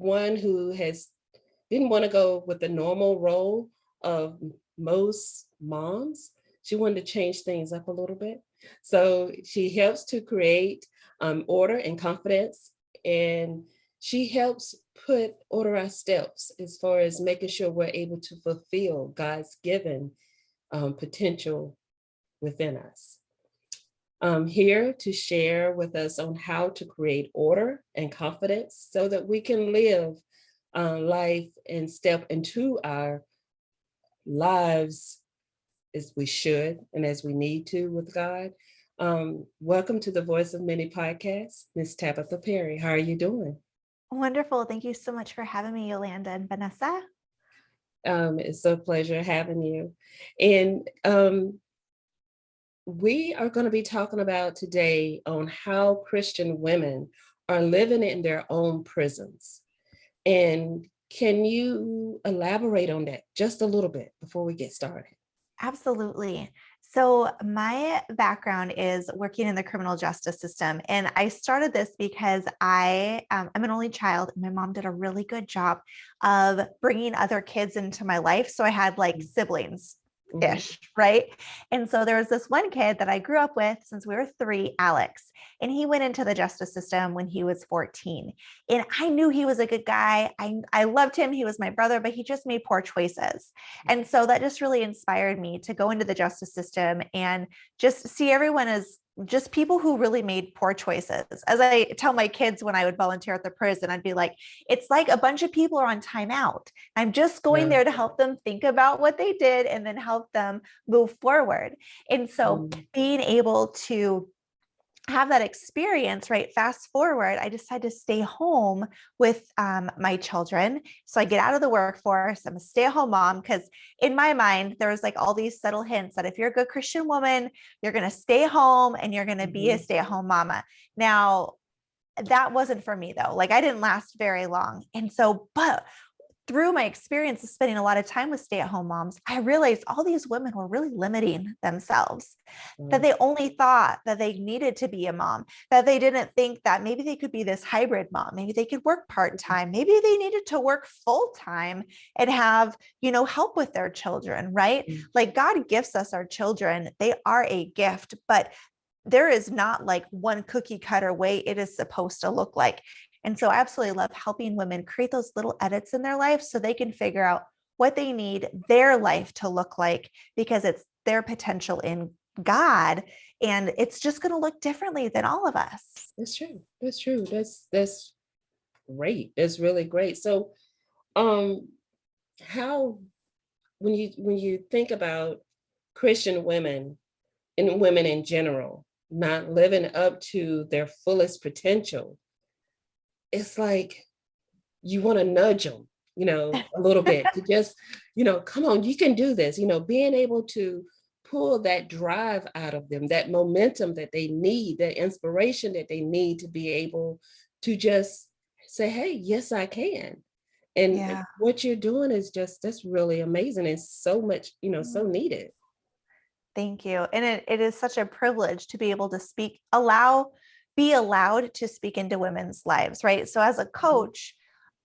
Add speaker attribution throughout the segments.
Speaker 1: one who didn't want to go with the normal role of most moms. She wanted to change things up a little bit. So she helps to create order and confidence, and she helps order our steps as far as making sure we're able to fulfill God's given potential within us. I'm here to share with us on how to create order and confidence so that we can live life and step into our lives as we should and as we need to with God. Welcome to the Voice of Many podcast, Miss Tabatha Perry. How are you doing?
Speaker 2: Wonderful. Thank you so much for having me, Yolanda and Vanessa.
Speaker 1: It's a pleasure having you. And we are going to be talking about today on how Christian women are living in their own prisons. And can you elaborate on that just a little bit before we get started?
Speaker 2: Absolutely. So my background is working in the criminal justice system. And I started this because I'm an only child. My mom did a really good job of bringing other kids into my life. So I had like siblings. Ish, right? And so there was this one kid that I grew up with since we were 3, Alex, and he went into the justice system when he was 14. And I knew he was a good guy. I loved him. He was my brother, but he just made poor choices. And so that just really inspired me to go into the justice system and just see everyone as just people who really made poor choices. As I tell my kids when I would volunteer at the prison, I'd be like, it's like a bunch of people are on timeout. I'm just going there to help them think about what they did and then help them move forward. And so being able to have that experience, right? Fast forward, I decided to stay home with my children. So I get out of the workforce. I'm a stay-at-home mom because in my mind, there was like all these subtle hints that if you're a good Christian woman, you're going to stay home and you're going to be a stay-at-home mama. Now, that wasn't for me though. Like I didn't last very long. And so, but through my experience of spending a lot of time with stay-at-home moms, I realized all these women were really limiting themselves, that they only thought that they needed to be a mom, that they didn't think that maybe they could be this hybrid mom. Maybe they could work part-time. Maybe they needed to work full-time and have, help with their children, right? Like God gifts us our children. They are a gift, but there is not like one cookie cutter way it is supposed to look like. And so I absolutely love helping women create those little edits in their life so they can figure out what they need their life to look like, because it's their potential in God. And it's just going to look differently than all of us.
Speaker 1: That's true. That's true. That's great. That's really great. So how when you think about Christian women and women in general not living up to their fullest potential, it's like you want to nudge them, a little bit to just, come on, you can do this, being able to pull that drive out of them, that momentum that they need, that inspiration that they need to be able to just say, hey, yes, I can. And what you're doing is that's really amazing. And so much, so needed.
Speaker 2: Thank you. And it is such a privilege to be able to be allowed to speak into women's lives, right? So as a coach,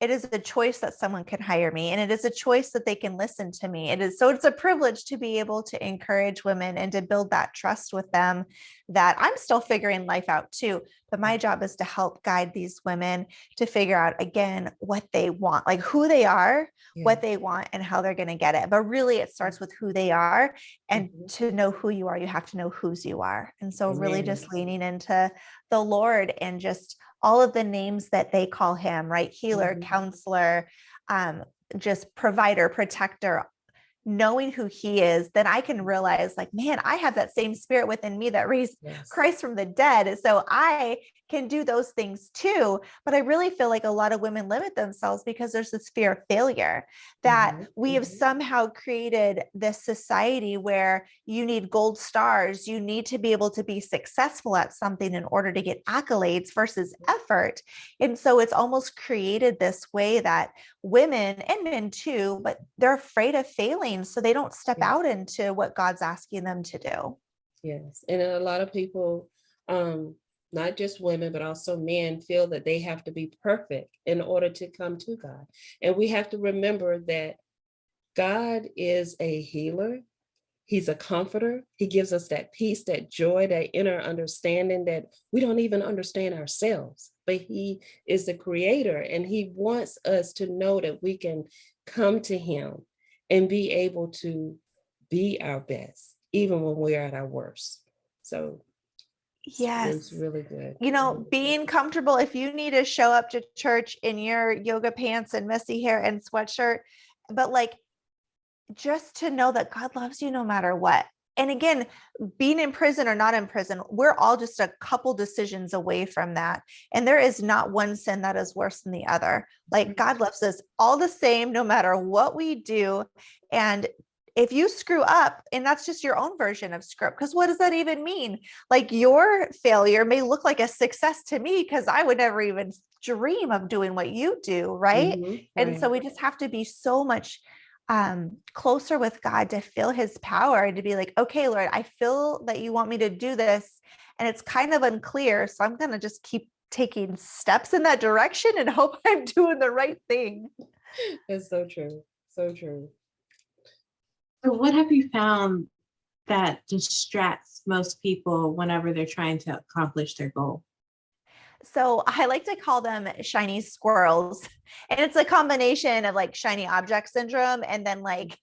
Speaker 2: it is a choice that someone can hire me, and it is a choice that they can listen to me. It's a privilege to be able to encourage women and to build that trust with them that I'm still figuring life out too. But my job is to help guide these women to figure out, again, what they want, like who they are, what they want, and how they're going to get it. But really, it starts with who they are. And to know who you are, you have to know whose you are. And so really just leaning into the Lord and just all of the names that they call him, right? Healer, counselor, just provider, protector, knowing who he is, then I can realize like, man, I have that same spirit within me that raised Christ from the dead. So I can do those things too. But I really feel like a lot of women limit themselves because there's this fear of failure, that we have somehow created this society where you need gold stars. You need to be able to be successful at something in order to get accolades versus effort. And so it's almost created this way that women and men too, but they're afraid of failing. So they don't step out into what God's asking them to do.
Speaker 1: Yes. And a lot of people not just women, but also men, feel that they have to be perfect in order to come to God. And we have to remember that God is a healer. He's a comforter. He gives us that peace, that joy, that inner understanding that we don't even understand ourselves. But he is the creator, and he wants us to know that we can come to him and be able to be our best, even when we're at our worst. So it's
Speaker 2: Yes.
Speaker 1: really good.
Speaker 2: You know, being comfortable, if you need to show up to church in your yoga pants and messy hair and sweatshirt, but like, just to know that God loves you no matter what. And again, being in prison or not in prison, we're all just a couple decisions away from that. And there is not one sin that is worse than the other. Like, God loves us all the same, no matter what we do. And if you screw up, and that's just your own version of screw up, because what does that even mean? Like, your failure may look like a success to me because I would never even dream of doing what you do. Right. And so we just have to be so much closer with God to feel his power and to be like, okay, Lord, I feel that you want me to do this and it's kind of unclear. So I'm going to just keep taking steps in that direction and hope I'm doing the right thing.
Speaker 1: It's so true. So true.
Speaker 3: So what have you found that distracts most people whenever they're trying to accomplish their goal?
Speaker 2: So I like to call them shiny squirrels. And it's a combination of like shiny object syndrome and then like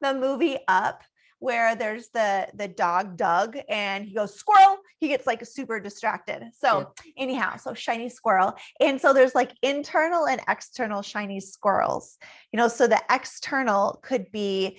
Speaker 2: the movie Up, where there's the dog Doug and he goes squirrel, he gets like super distracted. So anyhow, so shiny squirrel. And so there's like internal and external shiny squirrels, you know, so the external could be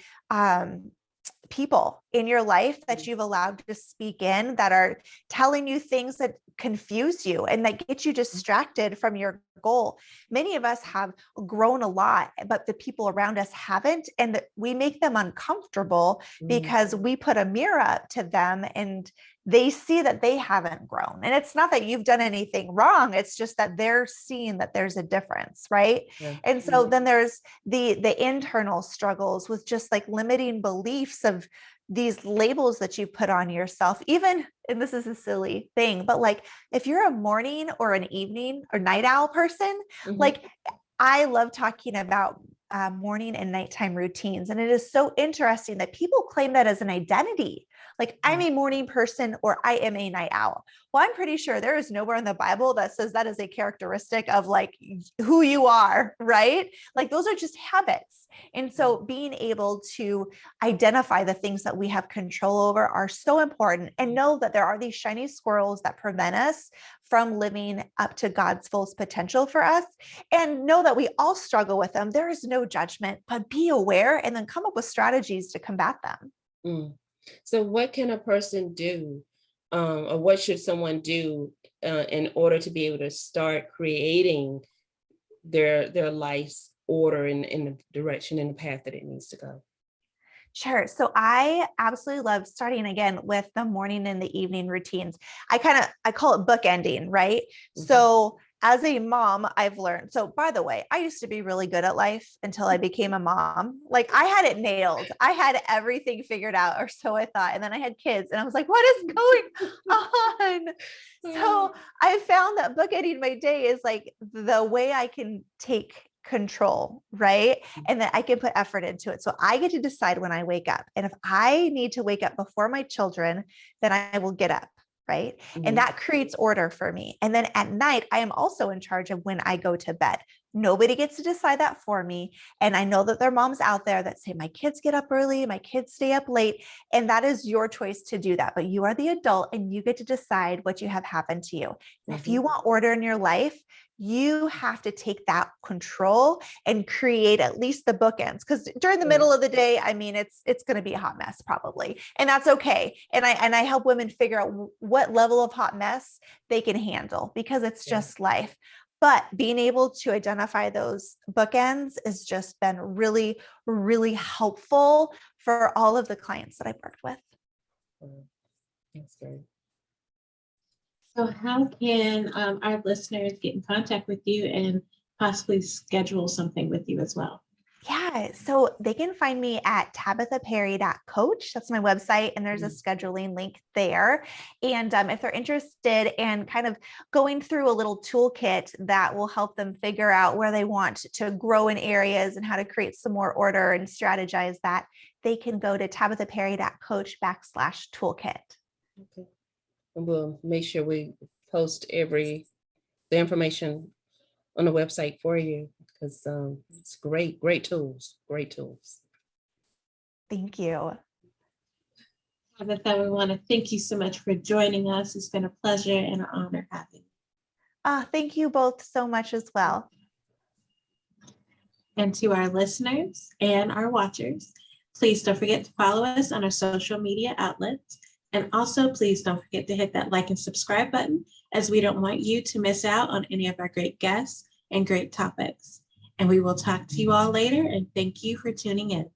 Speaker 2: people in your life that you've allowed to speak in that are telling you things that confuse you and that get you distracted from your goal. Many of us have grown a lot, but the people around us haven't, and we make them uncomfortable because we put a mirror up to them and they see that they haven't grown. And it's not that you've done anything wrong. It's just that they're seeing that there's a difference. Right. And so then there's the internal struggles with just like limiting beliefs of these labels that you put on yourself, even, and this is a silly thing, but like if you're a morning or an evening or night owl person, like I love talking about morning and nighttime routines. And it is so interesting that people claim that as an identity. Like I'm a morning person or I am a night owl. Well, I'm pretty sure there is nowhere in the Bible that says that is a characteristic of like who you are, right? Like those are just habits. And so being able to identify the things that we have control over are so important, and know that there are these shiny squirrels that prevent us from living up to God's fullest potential for us, and know that we all struggle with them. There is no judgment, but be aware and then come up with strategies to combat them.
Speaker 1: So what can a person do, or what should someone do in order to be able to start creating their life's order in the direction and the path that it needs to go?
Speaker 2: Sure. So I absolutely love starting again with the morning and the evening routines. I call it bookending, right? So as a mom, I've learned. So by the way, I used to be really good at life until I became a mom. Like I had it nailed. I had everything figured out, or so I thought. And then I had kids and I was like, what is going on? So I found that bookending my day is like the way I can take control, right? And that I can put effort into it. So I get to decide when I wake up. And if I need to wake up before my children, then I will get up. Right. And that creates order for me. And then at night, I am also in charge of when I go to bed. Nobody gets to decide that for me. And I know that there are moms out there that say, my kids get up early, my kids stay up late. And that is your choice to do that. But you are the adult and you get to decide what you have happen to you. And if you want order in your life, you have to take that control and create at least the bookends. Because during the middle of the day, I mean, it's going to be a hot mess probably. And that's okay. And I help women figure out what level of hot mess they can handle, because it's just life. But being able to identify those bookends has just been really, really helpful for all of the clients that I've worked with.
Speaker 1: That's great.
Speaker 3: So how can our listeners get in contact with you and possibly schedule something with you as well?
Speaker 2: Yeah. Yeah, so they can find me at tabathaperry.coach. That's my website, and there's a scheduling link there. And if they're interested in kind of going through a little toolkit that will help them figure out where they want to grow in areas and how to create some more order and strategize that, they can go to tabathaperry.coach/toolkit.
Speaker 1: Okay. And we'll make sure we post the information on the website for you, because it's great tools.
Speaker 2: Thank you.
Speaker 3: Tabatha, we want to thank you so much for joining us. It's been a pleasure and an honor having you.
Speaker 2: Thank you both so much as well.
Speaker 3: And to our listeners and our watchers, please don't forget to follow us on our social media outlets. And also, please don't forget to hit that like and subscribe button, as we don't want you to miss out on any of our great guests and great topics. And we will talk to you all later, and thank you for tuning in.